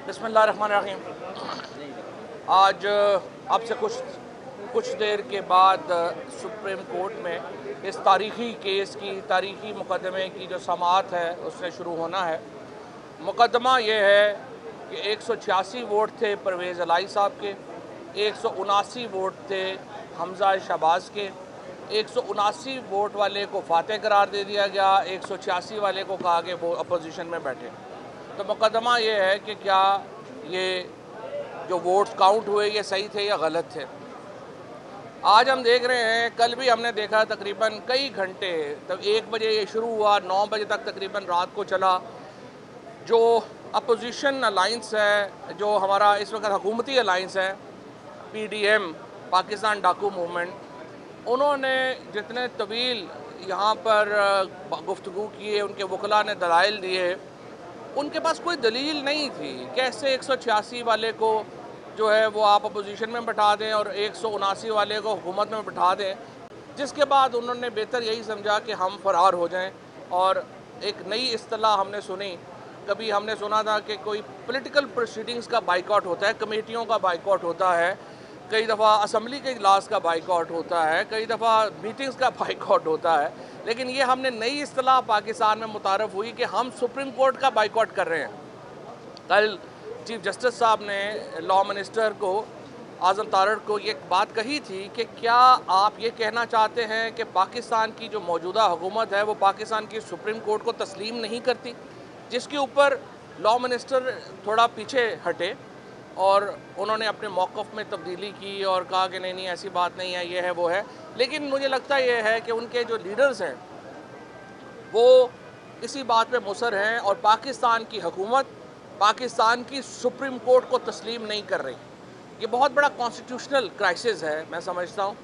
बिस्मिल्लाहिर्रहमानिर्रहीम। आज अब से कुछ देर के बाद सुप्रीम कोर्ट में इस तारीख़ी केस की तारीख़ी मुकदमे की जो समाअत है उससे शुरू होना है। मुकदमा ये है कि 186 वोट थे परवेज़ अलाई साहब के, 179 वोट थे हमज़ा शहबाज के, 179 वोट वाले को फातह करार दे दिया गया, 186 वाले को कहा कि वो अपोजिशन में बैठे। तो मुकदमा ये है कि क्या ये जो वोट्स काउंट हुए ये सही थे या गलत थे। आज हम देख रहे हैं, कल भी हमने देखा तकरीबन कई घंटे, तब 1 बजे ये शुरू हुआ, 9 बजे तक तकरीबन रात को चला। जो अपोजिशन अलाइंस है, जो हमारा इस वक्त हुकूमती अलाइंस है, PDM पाकिस्तान डाकू मूवमेंट, उन्होंने जितने तवील यहाँ पर गुफ्तगू किए, उनके वकला ने दलाइल दिए, उनके पास कोई दलील नहीं थी। कैसे 186 वाले को जो है वो आप अपोजिशन में बैठा दें और 179 वाले को हुकूमत में बैठा दें, जिसके बाद उन्होंने बेहतर यही समझा कि हम फरार हो जाएं। और एक नई इस्तिलाह हमने सुनी, कभी हमने सुना था कि कोई पॉलिटिकल प्रोसीडिंग्स का बाइकआउट होता है, कमेटियों का बाइकआउट होता है, कई दफ़ा असम्बली के इजलास का बाइकआउट होता है, कई दफ़ा मीटिंग्स का बाइकआउट होता है, लेकिन ये हमने नई इस्तिलाह पाकिस्तान में मुतारफ़ हुई कि हम सुप्रीम कोर्ट का बाइकआउट कर रहे हैं। कल चीफ जस्टिस साहब ने लॉ मिनिस्टर को, आज़म तारड़ को, ये बात कही थी कि क्या आप ये कहना चाहते हैं कि पाकिस्तान की जो मौजूदा हुकूमत है वो पाकिस्तान की सुप्रीम कोर्ट को तस्लीम नहीं करती, जिसके ऊपर लॉ मिनिस्टर थोड़ा पीछे हटे और उन्होंने अपने मौक़िफ़ में तब्दीली की और कहा कि नहीं ऐसी बात नहीं है, ये है वो है। लेकिन मुझे लगता ये है कि उनके जो लीडर्स हैं वो इसी बात पे मुसर हैं और पाकिस्तान की हुकूमत पाकिस्तान की सुप्रीम कोर्ट को तस्लीम नहीं कर रही। ये बहुत बड़ा कॉन्स्टिट्यूशनल क्राइसिस है, मैं समझता हूँ,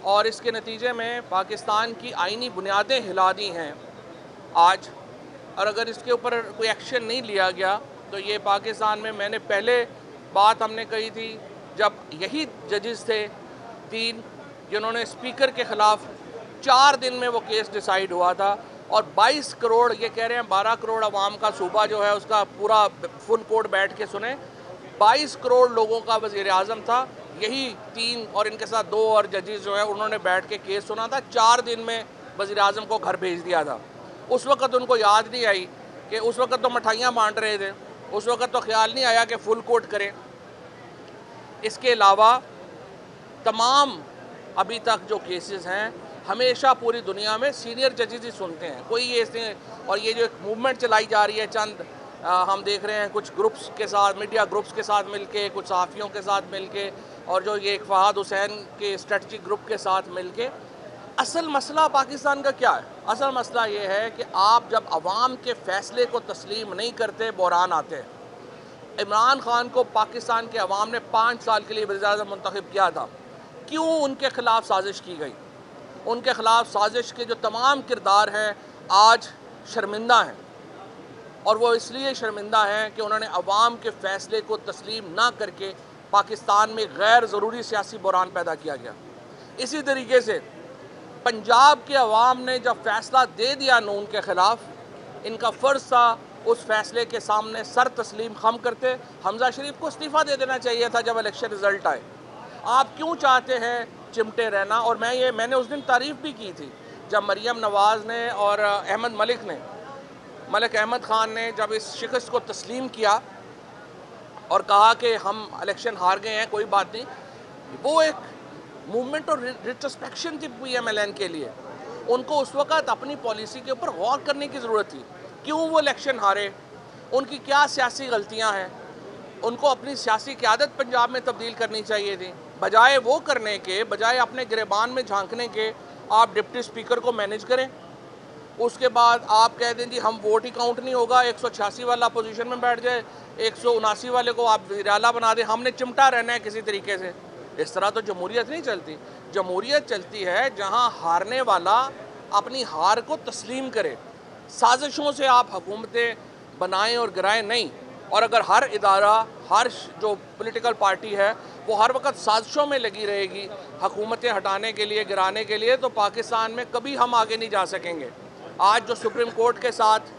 और इसके नतीजे में पाकिस्तान की आइनी बुनियादें हिला दी हैं आज। और अगर इसके ऊपर कोई एक्शन नहीं लिया गया तो ये पाकिस्तान में, मैंने पहले बात हमने कही थी, जब यही जजेस थे 3 जिन्होंने स्पीकर के ख़िलाफ़ 4 दिन में वो केस डिसाइड हुआ था और 22 करोड़, ये कह रहे हैं 12 करोड़ अवाम का सूबा जो है उसका पूरा फुल कोर्ट बैठ के सुने, 22 करोड़ लोगों का वज़ीर आज़म था, यही 3 और इनके साथ 2 और जजेस जो है उन्होंने बैठ के केस सुना था। 4 दिन में वज़ीर आज़म को घर भेज दिया था। उस वक़्त उनको याद नहीं आई कि उस वक़्त तो मिठाइयाँ बांट रहे थे, उस वक़्त तो ख्याल नहीं आया कि फुल कोर्ट करें। इसके अलावा तमाम अभी तक जो केसेस हैं, हमेशा पूरी दुनिया में सीनियर जजेस ही सुनते हैं, कोई ऐसे, और ये जो एक मूवमेंट चलाई जा रही है, चंद हम देख रहे हैं कुछ ग्रुप्स के साथ, मीडिया ग्रुप्स के साथ मिलके, कुछ सहाफ़ियों के साथ मिलके, और जो ये एक फहाद हुसैन के स्ट्रेटजिक ग्रुप के साथ मिलके, असल मसला पाकिस्तान का क्या है? असल मसला ये है कि आप जब अवाम के फ़ैसले को तस्लीम नहीं करते, बहरान आते हैं। इमरान खान को पाकिस्तान के अवाम ने 5 साल के लिए वज़ीर-ए-आज़म मुंतखब किया था। क्यों उनके ख़िलाफ़ साजिश की गई? उनके ख़िलाफ़ साजिश के जो तमाम किरदार हैं आज शर्मिंदा हैं, और वो इसलिए शर्मिंदा हैं कि उन्होंने अवाम के फ़ैसले को तस्लीम ना करके पाकिस्तान में गैर ज़रूरी सियासी बहरान पैदा किया गया। इसी तरीके से पंजाब के अवाम ने जब फ़ैसला दे दिया नून के ख़िलाफ़, इनका फ़र्ज़ था उस फ़ैसले के सामने सर तस्लीम खम करते। हमज़ा शरीफ को इस्तीफ़ा दे देना चाहिए था जब इलेक्शन रिज़ल्ट आए। आप क्यों चाहते हैं चिमटे रहना? और मैंने उस दिन तारीफ़ भी की थी जब मरियम नवाज़ ने और मलिक अहमद ख़ान ने जब इस शिकस्त को तस्लीम किया और कहा कि हम इलेक्शन हार गए हैं, कोई बात नहीं। वो एक मूवमेंट और रिट्रोस्पेक्शन थी PMLN के लिए। उनको उस वक़्त अपनी पॉलिसी के ऊपर गौर करने की ज़रूरत थी। क्यों वो इलेक्शन हारे, उनकी क्या सियासी गलतियां हैं, उनको अपनी सियासी क़यादत पंजाब में तब्दील करनी चाहिए थी। बजाय वो करने के, बजाय अपने गिरेबान में झांकने के, आप डिप्टी स्पीकर को मैनेज करें। उसके बाद आप कह दें जी हम वोट ही काउंट नहीं होगा, 186 वाला अपोजिशन में बैठ जाए, 179 वाले को आप वज़ीर-ए-आला बना दें, हमने चिमटा रहना है किसी तरीके से। इस तरह तो जमहूरियत नहीं चलती। जमहूरियत चलती है जहाँ हारने वाला अपनी हार को तस्लीम करे। साजिशों से आप हुकूमतें बनाएं और गिराएं नहीं। और अगर हर इदारा, हर जो पॉलिटिकल पार्टी है वो हर वक्त साजिशों में लगी रहेगी हुकूमतें हटाने के लिए, गिराने के लिए, तो पाकिस्तान में कभी हम आगे नहीं जा सकेंगे। आज जो सुप्रीम कोर्ट के साथ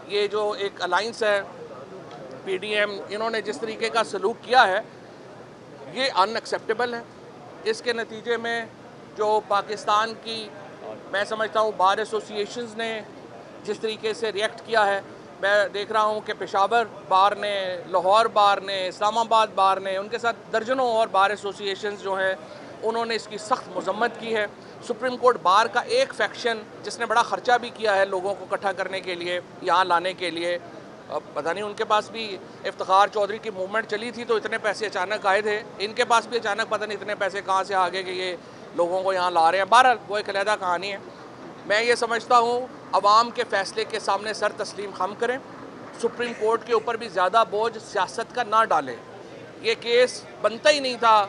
ये जो एक अलाइंस है PDM انہوں نے جس طریقے کا سلوک کیا ہے یہ ان ایکسیپٹیبل ہے. اس کے نتیجے میں جو پاکستان کی میں سمجھتا ہوں بار ایسوسیشنز نے جس طریقے سے ریئیکٹ کیا ہے، میں دیکھ رہا ہوں کہ پشاور بار نے، لاہور بار نے، اسلام آباد بار نے، ان کے ساتھ درجنوں اور بار ایسوسیشنز جو ہیں انہوں نے اس کی سخت مذمت کی ہے. سپریم کورٹ بار کا ایک فیکشن جس نے بڑا خرچہ بھی کیا ہے لوگوں کو اکٹھا کرنے کے لیے، یہاں لانے کے لیے، پتہ نہیں ان کے پاس بھی افتخار چودھری کی موومنٹ چلی تھی تو اتنے پیسے اچانک آئے تھے، ان کے پاس بھی اچانک پتہ نہیں اتنے پیسے کہاں سے آ گئے کہ یہ لوگوں کو یہاں لا رہے ہیں. بہرحال وہ ایک علیحدہ کہانی ہے. میں یہ سمجھتا ہوں عوام کے فیصلے کے سامنے سر تسلیم خم کریں، سپریم کورٹ کے اوپر بھی زیادہ بوجھ سیاست کا نہ ڈالیں. یہ کیس بنتا ہی نہیں تھا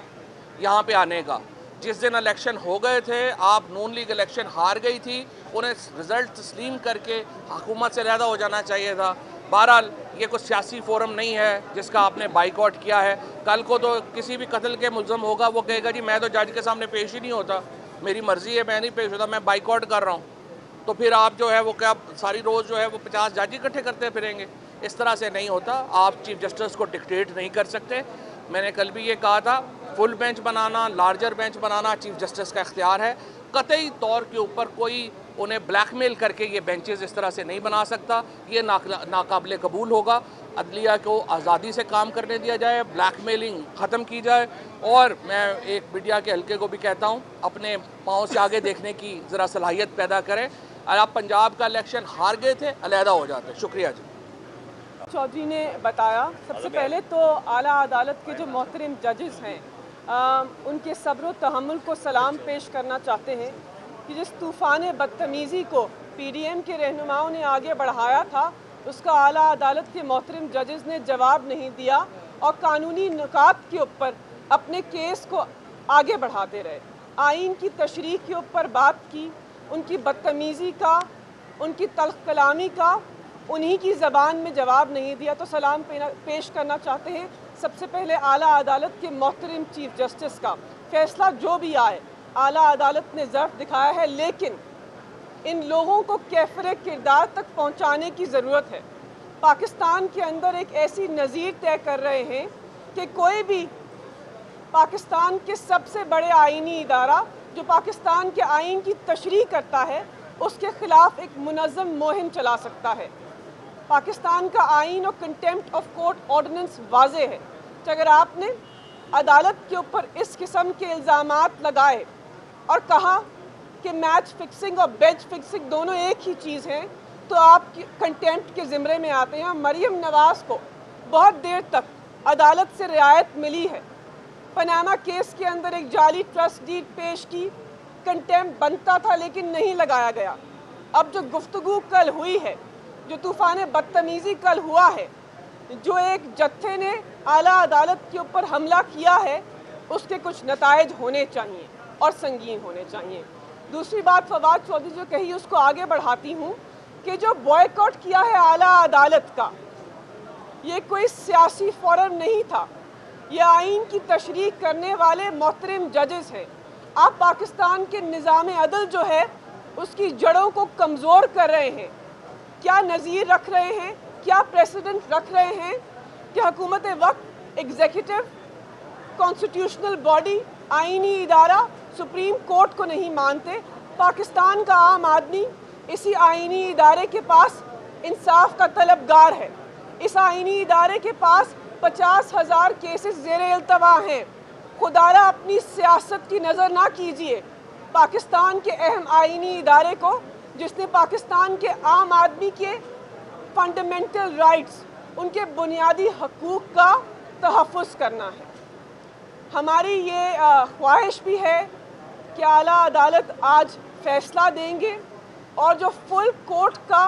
یہاں پہ آنے کا. جس دن الیکشن ہو گئے تھے، آپ نون لیگ الیکشن ہار گئی تھی، انہیں رزلٹ تسلیم کر کے حکومت سے علیحدہ ہو جانا چاہیے تھا. بہرحال یہ کوئی سیاسی فورم نہیں ہے جس کا آپ نے بائیکاٹ کیا ہے. کل کو تو کسی بھی قتل کے ملزم ہوگا وہ کہے گا جی میں تو جج کے سامنے پیش ہی نہیں ہوتا، میری مرضی ہے میں نہیں پیش ہوتا، میں بائیکاٹ کر رہا ہوں. تو پھر آپ جو ہے وہ کیا ساری روز جو ہے وہ 50 جج اکٹھے کرتے پھریں گے؟ اس طرح سے نہیں ہوتا. آپ چیف جسٹس کو ڈکٹیٹ نہیں کر سکتے. میں نے کل بھی یہ کہا تھا فل بینچ بنانا، لارجر بینچ بنانا چیف جسٹس کا اختیار ہے. قطعی طور کے اوپر کوئی انہیں بلیک میل کر کے یہ بینچز اس طرح سے نہیں بنا سکتا. یہ ناقابل قبول ہوگا. عدلیہ کو آزادی سے کام کرنے دیا جائے، بلیک میلنگ ختم کی جائے. اور میں ایک میڈیا کے حلقے کو بھی کہتا ہوں اپنے پاؤں سے آگے دیکھنے کی ذرا صلاحیت پیدا کریں. آپ پنجاب کا الیکشن ہار گئے تھے، علیحدہ ہو جاتے. شکریہ جی. چودھری نے بتایا سب سے پہلے تو اعلیٰ عدالت کے جو محترم ججز ہیں ان کے صبر و تحمل کو سلام پیش کرنا چاہتے ہیں کہ جس طوفان بدتمیزی کو PDM کے رہنماؤں نے آگے بڑھایا تھا اس کا اعلیٰ عدالت کے محترم ججز نے جواب نہیں دیا اور قانونی نکات کے اوپر اپنے کیس کو آگے بڑھاتے رہے. آئین کی تشریح کے اوپر بات کی، ان کی بدتمیزی کا، ان کی تلخ کلامی کا انہی کی زبان میں جواب نہیں دیا. تو سلام پیش کرنا چاہتے ہیں سب سے پہلے اعلیٰ عدالت کے محترم چیف جسٹس کا. فیصلہ جو بھی آئے اعلیٰ عدالت نے ظرف دکھایا ہے، لیکن ان لوگوں کو کیفر کردار تک پہنچانے کی ضرورت ہے. پاکستان کے اندر ایک ایسی نظیر طے کر رہے ہیں کہ کوئی بھی پاکستان کے سب سے بڑے آئینی ادارہ جو پاکستان کے آئین کی تشریح کرتا ہے اس کے خلاف ایک منظم مہم چلا سکتا ہے. پاکستان کا آئین اور کنٹیمپٹ آف کورٹ آرڈیننس واضح ہے کہ اگر آپ نے عدالت کے اوپر اس قسم کے الزامات لگائے اور کہا کہ میچ فکسنگ اور بینچ فکسنگ دونوں ایک ہی چیز ہیں تو آپ کنٹیمپٹ کے زمرے میں آتے ہیں. مریم نواز کو بہت دیر تک عدالت سے رعایت ملی ہے. پاناما کیس کے اندر ایک جعلی ٹرسٹ ڈیڈ پیش کی، کنٹیمپٹ بنتا تھا لیکن نہیں لگایا گیا. اب جو گفتگو کل ہوئی ہے، جو طوفان بدتمیزی کل ہوا ہے، جو ایک جتھے نے اعلیٰ عدالت کے اوپر حملہ کیا ہے اس کے کچھ نتائج ہونے چاہیے اور سنگین ہونے چاہیے. دوسری بات فواد چودھری جو کہی اس کو آگے بڑھاتی ہوں کہ جو بوائیکاٹ کیا ہے اعلیٰ عدالت کا، یہ کوئی سیاسی فورم نہیں تھا، یہ آئین کی تشریح کرنے والے محترم ججز ہیں. آپ پاکستان کے نظام عدل جو ہے اس کی جڑوں کو کمزور کر رہے ہیں. کیا نظیر رکھ رہے ہیں، کیا پریسیڈنٹ رکھ رہے ہیں کہ حکومت وقت، ایگزیکٹو، کانسٹیٹیوشنل باڈی، آئینی ادارہ سپریم کورٹ کو نہیں مانتے. پاکستان کا عام آدمی اسی آئینی ادارے کے پاس انصاف کا طلبگار ہے. اس آئینی ادارے کے پاس 50,000 کیسز زیر التوا ہیں. خدارہ اپنی سیاست کی نظر نہ کیجیے. پاکستان کے اہم آئینی ادارے کو جس نے پاکستان کے عام آدمی کے فنڈامنٹل رائٹس، ان کے بنیادی حقوق کا تحفظ کرنا ہے. ہماری یہ خواہش بھی ہے کہ اعلیٰ عدالت آج فیصلہ دیں گے اور جو فل کورٹ کا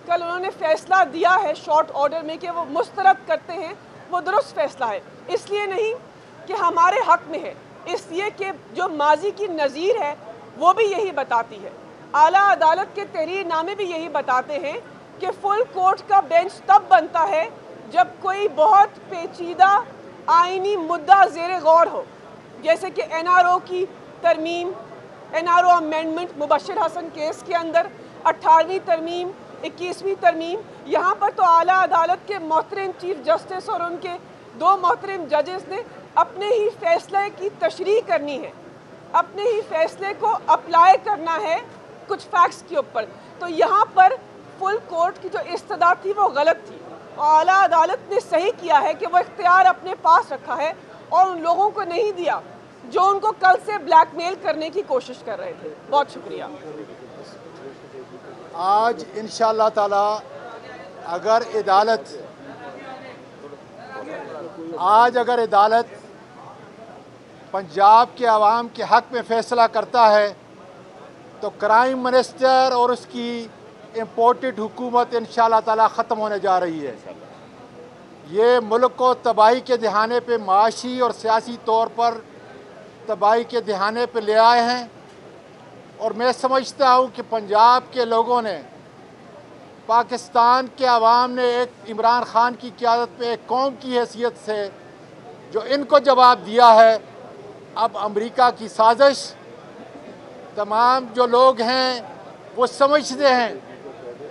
کل انہوں نے فیصلہ دیا ہے شارٹ آرڈر میں کہ وہ مسترد کرتے ہیں، وہ درست فیصلہ ہے. اس لیے نہیں کہ ہمارے حق میں ہے، اس لیے کہ جو ماضی کی نظیر ہے وہ بھی یہی بتاتی ہے. اعلیٰ عدالت کے تحریر نامے بھی یہی بتاتے ہیں کہ فل کورٹ کا بینچ تب بنتا ہے جب کوئی بہت پیچیدہ آئینی مدعا زیر غور ہو، جیسے کہ NRO کی ترمیم، NRO امینڈمنٹ، مبشر حسن کیس کے اندر 18ویں ترمیم، 21ਵੀं तरमीम, यहाँ पर तो आला अदालत के मोहतरम चीफ जस्टिस और उनके 2 मोहतरम जजेस ने अपने ही फैसले की तशरीह करनी है, अपने ही फैसले को अप्लाई करना है कुछ फैक्ट्स के ऊपर। तो यहाँ पर फुल कोर्ट की जो इस्तदा थी वो गलत थी, और आला अदालत ने सही किया है कि वो इख्तियार अपने पास रखा है और उन लोगों को नहीं दिया जो उनको कल से ब्लैकमेल करने की कोशिश कर रहे थे। बहुत शुक्रिया। आज इंशाअल्लाह ताला अगर अदालत पंजाब के अवाम के हक़ में फ़ैसला करता है तो क्राइम मिनिस्टर और उसकी इम्पोर्टेड हुकूमत इंशाअल्लाह ताला ख़त्म होने जा रही है। ये मुल्क को तबाही के दहाने पे, माशी और सियासी तौर पर तबाही के दहाने पे ले आए हैं, और मैं समझता हूँ कि पंजाब के लोगों ने, पाकिस्तान के अवाम ने एक इमरान ख़ान की क़यादत में एक कौम की हैसियत से जो इनको जवाब दिया है। अब अमेरिका की साजिश, तमाम जो लोग हैं वो समझते हैं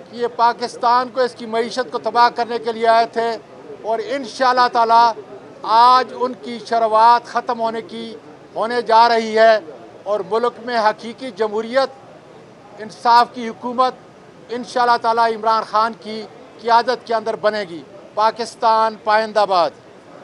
कि ये पाकिस्तान को, इसकी मईशत को तबाह करने के लिए आए थे, और इंशाअल्लाह ताला आज उनकी शरवात ख़त्म होने जा रही है, और मुल्क में हकीकी जमहूरियत, इंसाफ की हुकूमत इंशाअल्लाह ताला इमरान ख़ान की क़यादत के अंदर बनेगी। पाकिस्तान पाइंदाबाद।